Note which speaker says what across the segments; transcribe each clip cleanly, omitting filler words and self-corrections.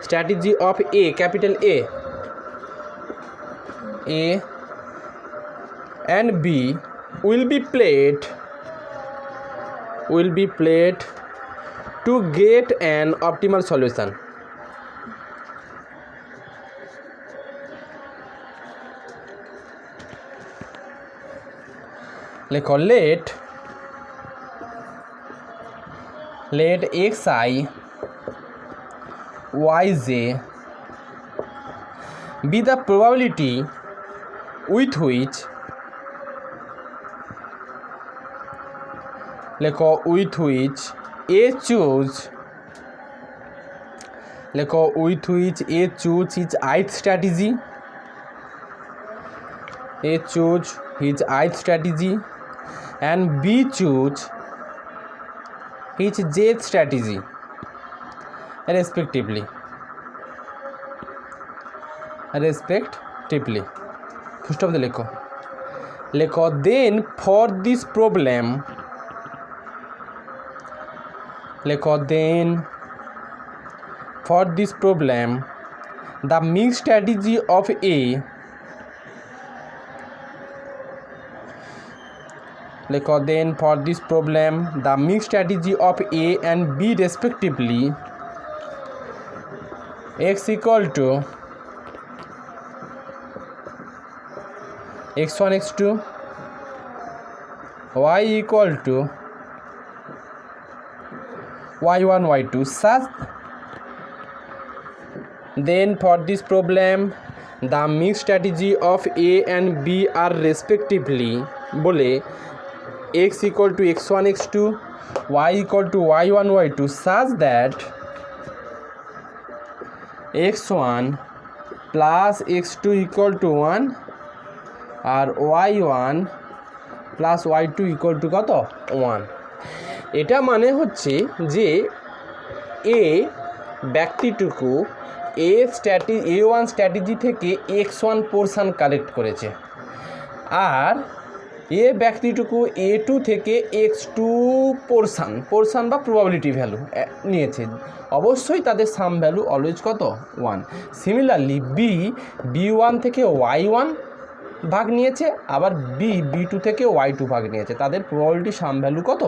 Speaker 1: strategy of A, capital A and B will be played to get an optimal solution. लिखो let xi yj be the probability with which A choose his ith strategy, and B choose his jth strategy respectively. Full stop দিয়ে লেখো then for this problem the mixed strategy of A and B respectively x equal to x1 x2 y equal to y1 y2 such then for this problem the mixed strategy of A and B are respectively বলে x equal to x1 x2 y equal to y1 y2 such that x1 plus x2 equal to 1 R y1 plus y2 equal to কত 1। এটা মানে হচ্ছে যে এ ব্যক্তিটুকু A1 strategy থেকে x1 portion collect করেছে আর এ ব্যক্তিটুকু A2 থেকে x2 portion বা probability value নিয়েছে। অবশ্যই তাদের সাম ভ্যালু অলওয়েজ কত 1। সিমিলারলি B1 থেকে y1 ভাগ নিয়েছে, আবার B2 থেকে y2 ভাগ নিয়েছে, তাদের প্রবাবিলিটি সাম ভ্যালু কত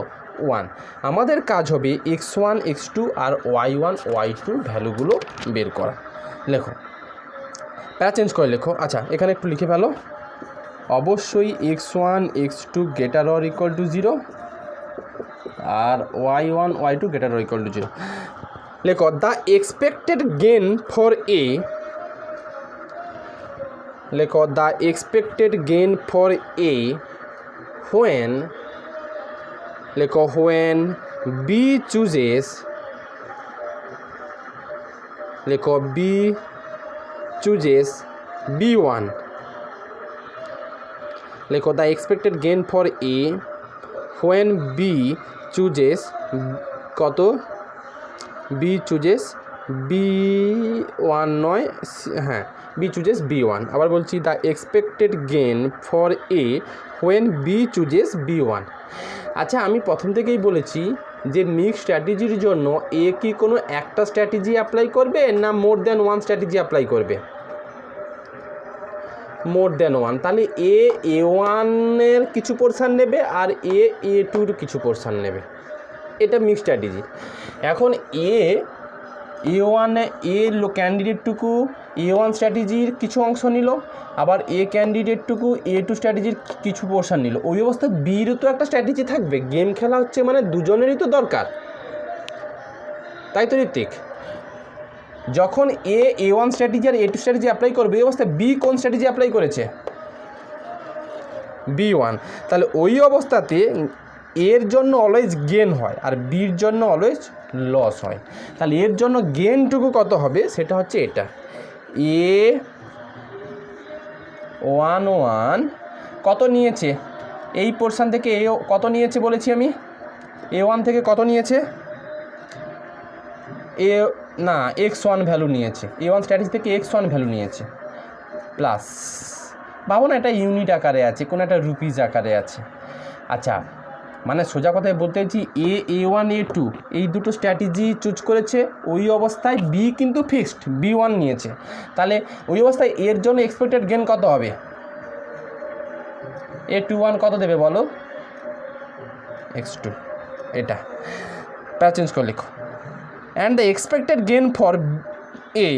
Speaker 1: 1। আমাদের কাজ হবে x1 x2 আর y1 y2 ভ্যালুগুলো বের করা। লেখো প্যারা চেঞ্জ করে লেখো। আচ্ছা এখানে একটু লিখে ফেলো, অবশ্যই x1 x2 greater or equal to 0 আর y1 y2 greater or equal to 0। লেখো the expected gain for A when B chooses B1 the expected gain for A when B chooses কত B chooses B1 নয়, হ্যাঁ B chooses B1। আবার বলছি the expected gain for A when B chooses B1। আচ্ছা আমি প্রথম থেকেই বলেছি যে মিক্স স্ট্র্যাটেজির জন্য এ কি কোনো একটা স্ট্র্যাটেজি অ্যাপ্লাই করবে না more than one strategy apply করবে? More than one. তাহলে A1-এর কিছু পোরশন নেবে আর A2-র কিছু পোরশন নেবে, এটা মিক্স স্ট্র্যাটেজি। এখন A1 ক্যান্ডিডেটটুকু A1 স্ট্র্যাটেজির কিছু অংশ নিল, আবার ক্যান্ডিডেটটুকু A2 স্ট্র্যাটেজির কিছু পোরশন নিল। ওই অবস্থায় B'রও তো একটা স্ট্র্যাটেজি থাকবে, গেম খেলা হচ্ছে মানে দুজনেরই তো দরকার, তাই তো ঋত্বিক? যখন A1 স্ট্র্যাটেজি আর A2 স্ট্র্যাটেজি অ্যাপ্লাই করবে, এই অবস্থায় B কোন স্ট্র্যাটেজি অ্যাপ্লাই করেছে? B1। তাহলে ওই অবস্থাতে এর জন্য অলওয়েজ গেন হয় আর বির জন্য অলওয়েজ লস হয়। তাহলে এর জন্য গেনটুকু কত হবে সেটা হচ্ছে এটা, A11 কত নিয়েছে এই পোরশন থেকে, কত নিয়েছে বলেছি আমি? A1 থেকে কত নিয়েছে? x1 ভ্যালু নিয়েছে, A1 স্ট্র্যাটেজি থেকে x1 ভ্যালু নিয়েছে, প্লাস ভাবো না এটা ইউনিট আকারে আছে, কোনো একটা রুপিস আকারে আছে। আচ্ছা মানে সোজা কথায় বলতে চাইছি A1 A2 এই দুটো স্ট্র্যাটেজি চুজ করেছে, ওই অবস্থায় বি কিন্তু ফিক্সড B1 নিয়েছে, তাহলে ওই অবস্থায় এর জন্য এক্সপেক্টেড গেন কত হবে? A21 কত দেবে বলো? x2, এটা প্যারা চেঞ্জ করে লিখো। And the expected gain for A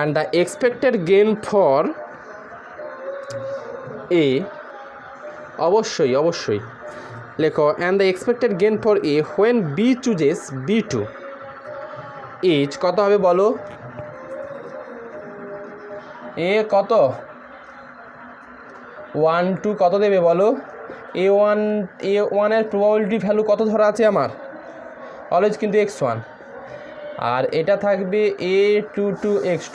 Speaker 1: and the expected gain for A অবশ্যই লেখো, and the expected gain for A when B chooses B2 is কত হবে বলো? A কত 1 2 কত দেবে বলো? A1 এর প্রবাবিলিটি ভ্যালু কত ধরা আছে আমার? অলওয়েজ কিন্তু x1, আর এটা থাকবে A22 x2।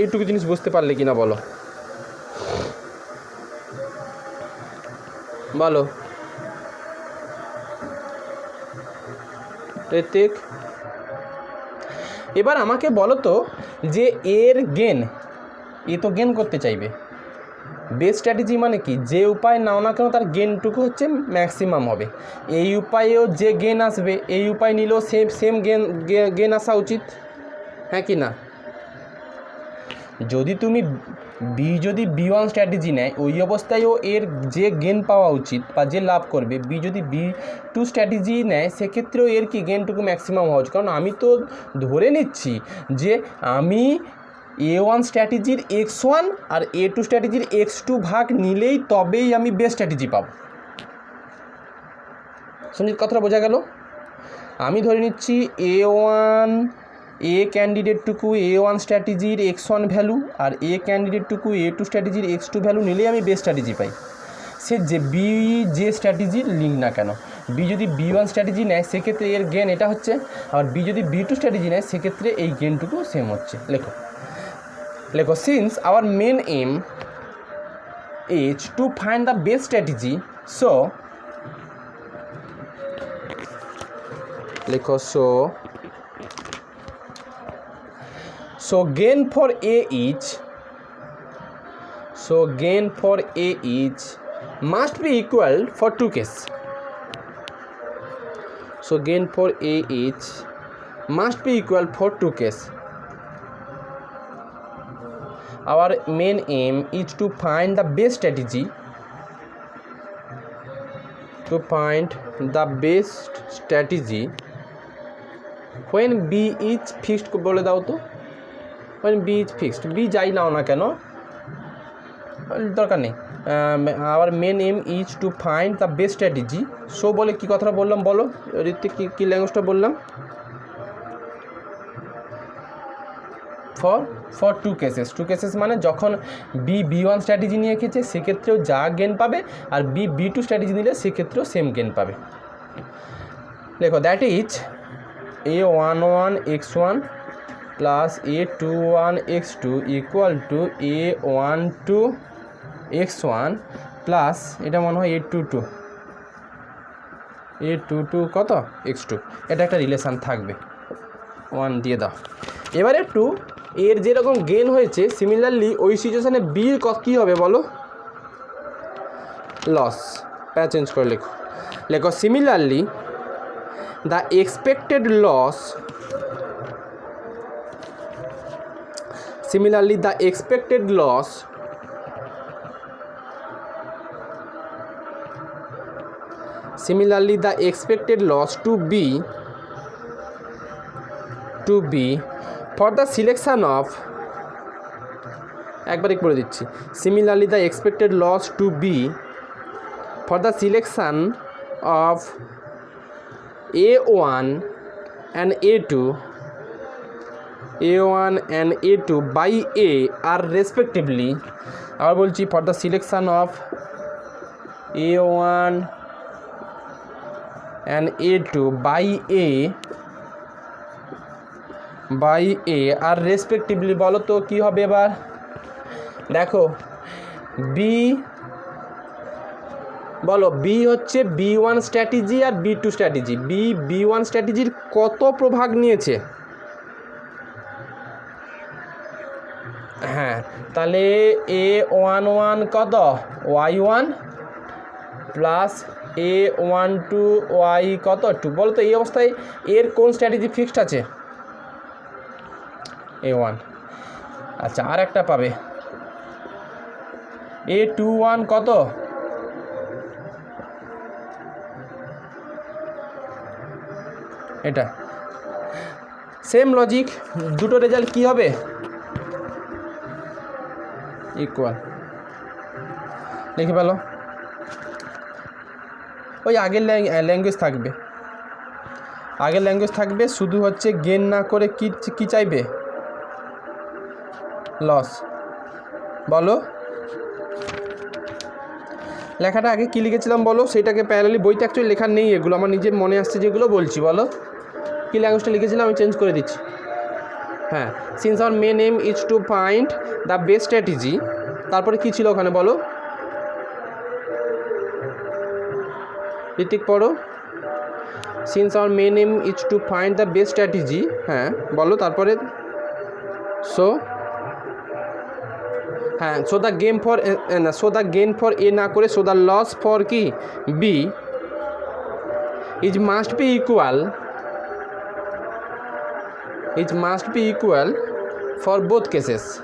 Speaker 1: এইটুকু জিনিস বুঝতে পারলে কিনা বলো বলো ঋত্বিক? এবার আমাকে বলো তো যে এর গেন, এ তো গেন করতে চাইবে। বেস্ট স্ট্র্যাটেজি মানে কি? যে উপায় নাও না কেন তার গেনটুকু হচ্ছে ম্যাক্সিমাম হবে। এই উপায়েও যে গেন আসবে, এই উপায় নিলেও সেম গেন আসা উচিত, হ্যাঁ কি না? যদি তুমি যদি B1 স্ট্র্যাটেজি নেয়, ওই অবস্থায়ও এর যে গেন পাওয়া উচিত বা যে লাভ করবে। যদি B2 স্ট্র্যাটেজি নেয়, সেক্ষেত্রেও এর কি গেনটুকু ম্যাক্সিমাম হওয়া উচিত। কারণ আমি তো ধরে নিচ্ছি যে আমি A1 স্ট্র্যাটেজির x1 আর A2 স্ট্র্যাটেজির x2 ভাগ নিলেই তবেই আমি বেস্ট স্ট্র্যাটেজি পাবো। সঞ্জিত, কথাটা বোঝা গেল? আমি ধরে নিচ্ছি A ক্যান্ডিডেটটুকু A1 স্ট্র্যাটেজির x1 ভ্যালু আর A ক্যান্ডিডেটটুকু A2 স্ট্র্যাটেজির x2 ভ্যালু নিলেই আমি বেস্ট স্ট্র্যাটেজি পাই। সে যে স্ট্র্যাটেজির লিঙ্ক না কেন, B যদি B1 স্ট্র্যাটেজি নেয় সেক্ষেত্রে এর গেন এটা হচ্ছে, আর B যদি B2 স্ট্র্যাটেজি নেয় সেক্ষেত্রে এই গেনটুকু সেম হচ্ছে। লেখো, since our main aim is to find the best strategy, so gain for A is must be equal for two cases. So gain for A is must be equal for two cases. Our main aim is to find the best strategy, when B is fixed। বলে দাও তো, when B is fixed, B যাই নাও না কেন দরকার নেই। our main aim is to find the best strategy, so বলে কি কথাটা বললাম বলো ঋত্বিক? কি ল্যাঙ্গুয়েজটা বললাম? ফর টু কেসেস মানে যখন B1 স্ট্র্যাটেজি নিয়ে এঁকেছে সেক্ষেত্রেও যা গেন পাবে, আর B2 স্ট্র্যাটেজি নিলে সেক্ষেত্রেও সেম গেন পাবে। লেখো, that is A11 x1 plus A21 x2 equal to A12 x1 plus এটা মনে হয় A22 কত x2। এটা একটা রিলেশান থাকবে, 1 দিয়ে দাও। এবারে একটু এর যেরকম গেন হয়েছে, সিমিলারলি ওই সিচুয়েশানে বির কী হবে বলো? লস। প্যারা চেঞ্জ করে লেখো, similarly the expected loss to be for the selection of, একবারে করে দিচ্ছি, similarly the expected loss to be for the selection of A1 and A2 by A are respectively, আবার বলছি, for the selection of A1 and A2 by A আর respectively বলো তো কী হবে? এবার দেখো, বি হচ্ছে B1 স্ট্র্যাটেজি আর B2 স্ট্র্যাটেজি। B1 স্ট্র্যাটেজির কত প্রভাগ নিয়েছে? হ্যাঁ, তাহলে A11 কত? Y1 প্লাস a12y কত 2 বলো তো এই অবস্থায় এর কোন স্ট্র্যাটেজি ফিক্সড আছে a1 আচ্ছা আর একটা পাবে a21 কত এটা সেম লজিক দুটো রেজাল্ট কি হবে ইকুয়াল লিখে পেলো ওই আগের ল্যাঙ্গুয়েজ থাকবে শুধু হচ্ছে গেন না করে কি চাইবে লস বলো লেখাটা আগে কি লিখেছিলাম বলো সেটাকে প্যারালালি বইতে অ্যাকচুয়ালি লেখা নেই এগুলো আমার নিজের মনে আসছে যেগুলো বলছি বলো কি ল্যাঙ্গুয়েজটা লিখেছিলাম আমি চেঞ্জ করে দিচ্ছি হ্যাঁ since our main aim is to find the best strategy তারপরে কি ছিল ওখানে বলো ঋতিক পড়ো since our main aim is to find the best strategy হ্যাঁ বলো তারপরে সো হ্যাঁ so the gain for A না করে সো দ্য লস ফর কি B must be equal for both cases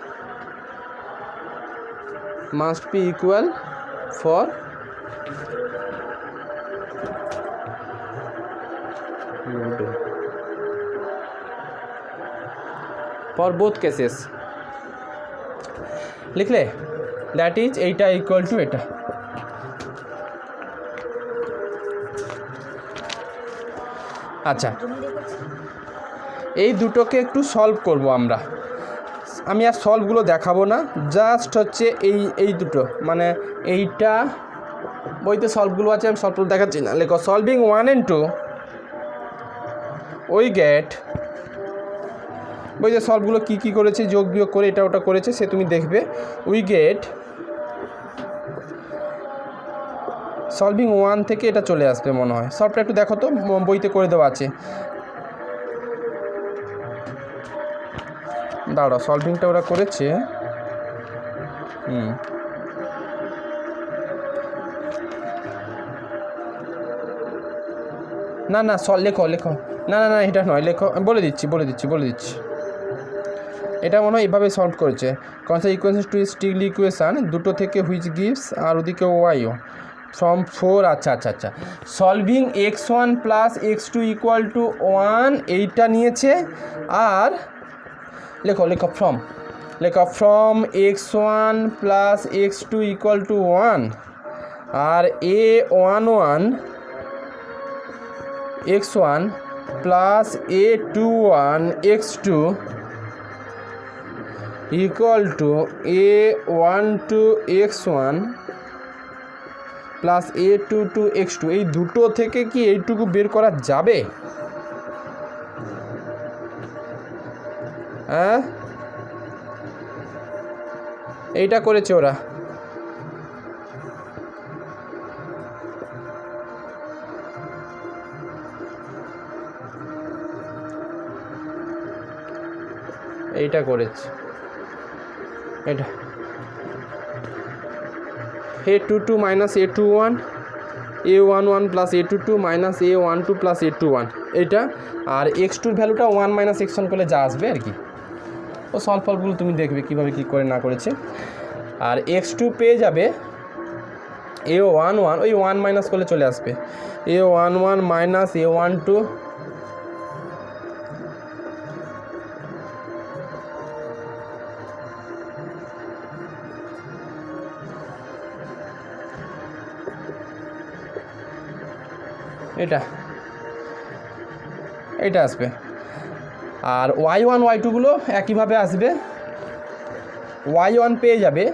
Speaker 1: must be equal for both cases লিখলে that is এইটা equal to এটা আচ্ছা এই দুটোকে একটু সলভ করব আমরা আমি আর সলভগুলো দেখাবো না জাস্ট হচ্ছে এই দুটো মানে এইটা বইতে সলভগুলো আছে আমি সলভগুলো দেখাচ্ছি না লেখো সলভিং 1 and 2 ওই গেট বইতে সলভগুলো কী করেছে যোগ বিয়োগ করে এটা ওটা করেছে সে তুমি দেখবে উই গেট সলভিং 1 থেকে এটা চলে আসবে মনে হয় সলভটা একটু দেখো তো বইতে করে দেওয়া আছে দাঁড়াও সলভিংটা ওরা করেছে না লেখো না এটা নয় লেখো বলে দিচ্ছি এটা মনে হয় এভাবে সলভ করেছে concept equation to strictly equation দুটো থেকে হুইচ গিভস আর ওদিকে ওয়াইও ফ্রম 4 আচ্ছা solving x1 plus x2 equal to 1 এইটা নিয়েছে আর লেখো from x1 plus x2 equal to 1 আর a11 x1 plus a21 x2 equal to a12 x1 plus a22 x2 এই দুটো থেকে কি এইটুকু বের করা যাবে হ্যাঁ এইটা করেছে ওরা এইটা করেছে এটা a22 minus a21 a11 plus a22 minus a12 plus a21 এইটা আর x2 ভ্যালুটা 1 মাইনাস x1 করলে যা আসবে আর কি ও সলভগুলো তুমি দেখবে কীভাবে কী করে না করেছে আর x2 পেয়ে যাবে a11 ওই 1 মাইনাস করলে চলে আসবে a11 মাইনাস a12 এটা আসবে আর y1 y2 গুলো একইভাবে আসবে y1 পেয়ে যাবে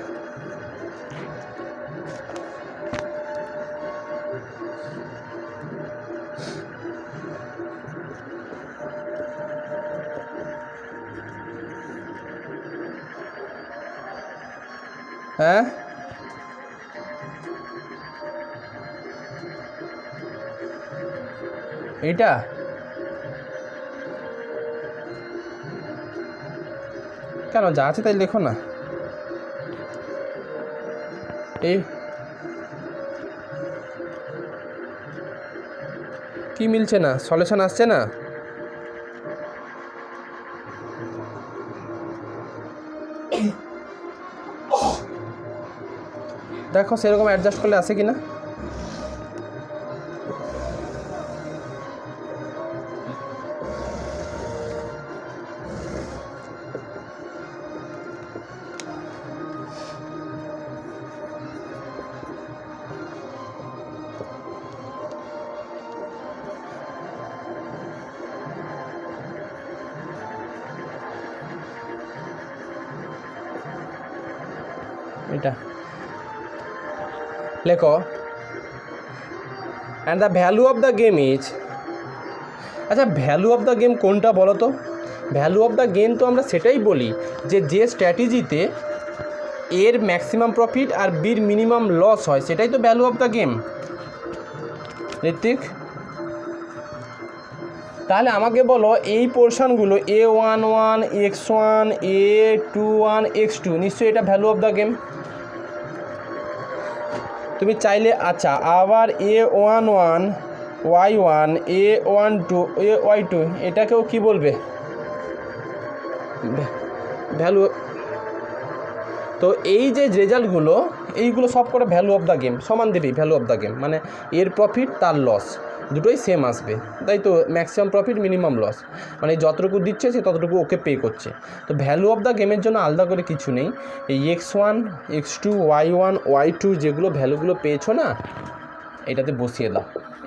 Speaker 1: হ্যাঁ এটা কেন যা আছে তাই লেখো না কি মিলছে না, সলিউশন আসছে না? দেখো সেরকম অ্যাডজাস্ট করলে আসে কি না। এটা লেখো and the value of the game is, আচ্ছা ভ্যালু অফ দ্য গেম কোনটা বলো তো? ভ্যালু অফ দ্য গেম তো আমরা সেটাই বলি যে স্ট্র্যাটেজিতে এর ম্যাক্সিমাম প্রফিট আর বির মিনিমাম লস হয়, সেটাই তো value of the game. Ritwik, তাহলে আমাকে বলো এই পোর্শনগুলো A11 X1 A21 X2 নিশ্চয়ই এটা ভ্যালু অফ দ্য গেম। তুমি চাইলে আচ্ছা আবার A11 Y1 A12 Y2 এটাকেও কি বলবে? ভ্যালু। তো এই যে রেজাল্টগুলো এইগুলো সব করে ভ্যালু অফ দ্য গেম সমান দেবেই। ভ্যালু অফ দ্য গেম মানে এর প্রফিট তার লস দুটোই সেম আসবে, তাই তো ম্যাক্সিমাম প্রফিট মিনিমাম লস, মানে যতটুকু দিচ্ছে সে ততটুকু ওকে পে করছে। তো ভ্যালু অফ দ্য গেমের জন্য আলাদা করে কিছু নেই। এই X1 X2 Y1 Y2 যেগুলো ভ্যালুগুলো পেয়েছো না এটাতে বসিয়ে দাও।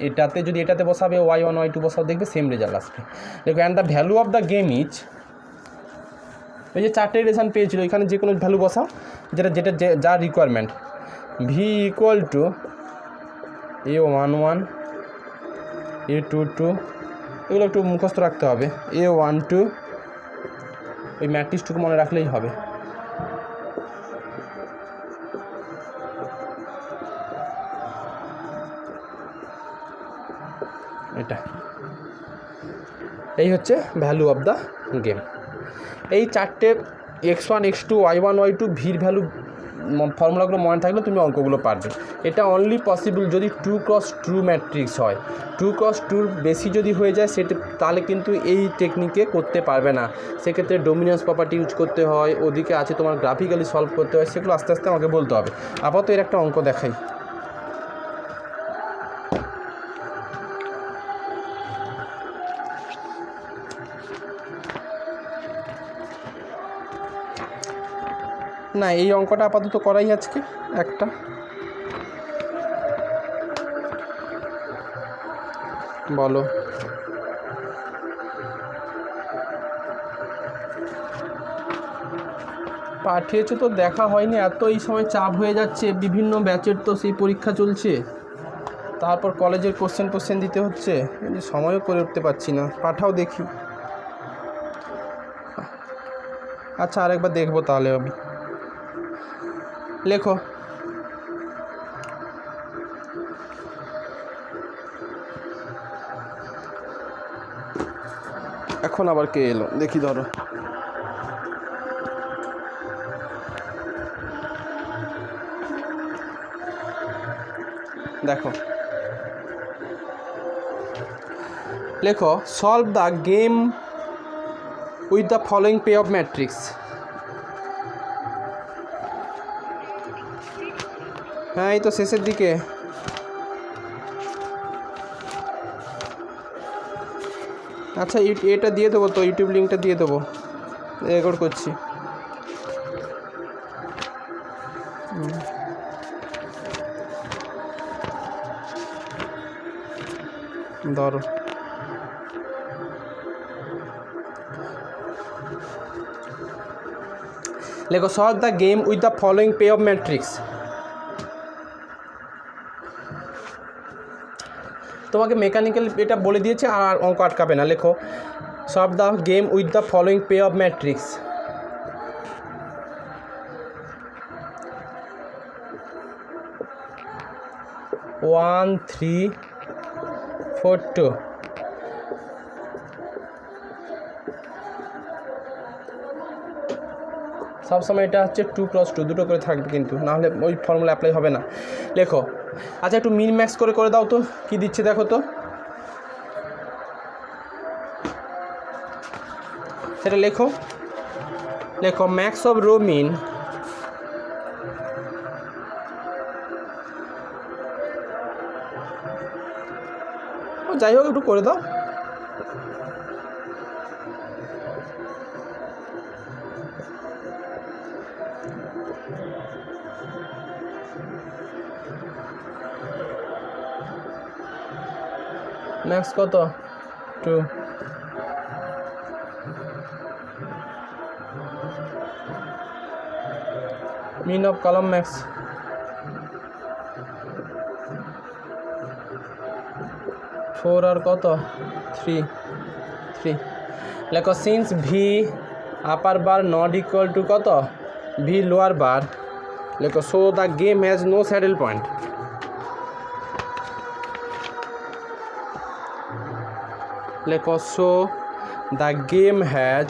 Speaker 1: এটাতে যদি এটাতে বসাবে Y1 Y2 বসাও, দেখবে সেম রেজাল্ট আসবে। দেখো and the value of the game is, ওই যে 4টে রেশন পেয়েছিল এখানে যে কোনো ভ্যালু বসাও যেটা যা requirement. V equal to A11 A22, এগুলো একটু মুখস্থ রাখতে হবে। A12, ওই ম্যাট্রিক্সটুকু মনে রাখলেই হবে। এটা এই হচ্ছে ভ্যালু অফ দ্য গেম। এই 4টে X1 X2 Y1 Y2 ভির ভ্যালু ফর্মুলাগুলো মনে থাকলে তুমি অঙ্কগুলো পারবে। এটা অনলি পসিবল যদি 2x2 ম্যাট্রিক্স হয়। 2x2 বেশি যদি হয়ে যায় সেটা তাহলে কিন্তু এই টেকনিকে করতে পারবে না, সেক্ষেত্রে ডোমিনেন্স প্রপার্টি ইউজ করতে হয়, ওদিকে আছে তোমার গ্রাফিক্যালি সলভ করতে হয়, সেগুলো আস্তে আস্তে আমাকে বলতে হবে। আপাতত এর একটা অঙ্ক দেখাই। না এই অঙ্কটা আপাতত করাই আজকে একটা। বলো পাঠিয়েছো তো দেখা হয়নি, এত এই সময় চাপ হয়ে যাচ্ছে, বিভিন্ন ব্যাচের তো সেই পরীক্ষা চলছে, তারপর কলেজের কোশ্চেন দিতে হচ্ছে, সময়ও করে উঠতে পারছি না। পাঠাও দেখি। আচ্ছা আরেকবার দেখবো তাহলে আমি। লেখো এখন আবার কে এলো দেখি, ধরো দেখো লেখো solve the game with the following pay off matrix. হ্যাঁ এই তো শেষের দিকে। আচ্ছা এটা দিয়ে দেবো তো, ইউটিউব লিঙ্কটা দিয়ে দেবো, রেকর্ড করছি। ধরো লেখো solve the game with the following pay off matrix. তোমাকে মেকানিক্যাল এটা বলে দিয়েছে আর অঙ্ক আটকাবে না। লেখো solve the game with the following pay off matrix. One 3 4 2। সবসময় এটা হচ্ছে 2x2 দুটো করে থাকবে, কিন্তু নাহলে ওই ফর্মুলা অ্যাপ্লাই হবে না। লেখো আচ্ছা একটু মিন ম্যাক্স করে দাও তো, কি দিচ্ছে দেখো তো। সেটা লেখো। লেখো ম্যাক্স অফ রো মিন যাই হোক একটু করে দাও। ম্যাক্স কত 2 মিন অফ কলাম ম্যাক্স 4 আর কত 3 লেখো since V upper bar not equal to কত ভি লোয়ার বার লেখো so the game has no saddle point. লেখো সো দ্য গেম হ্যাজ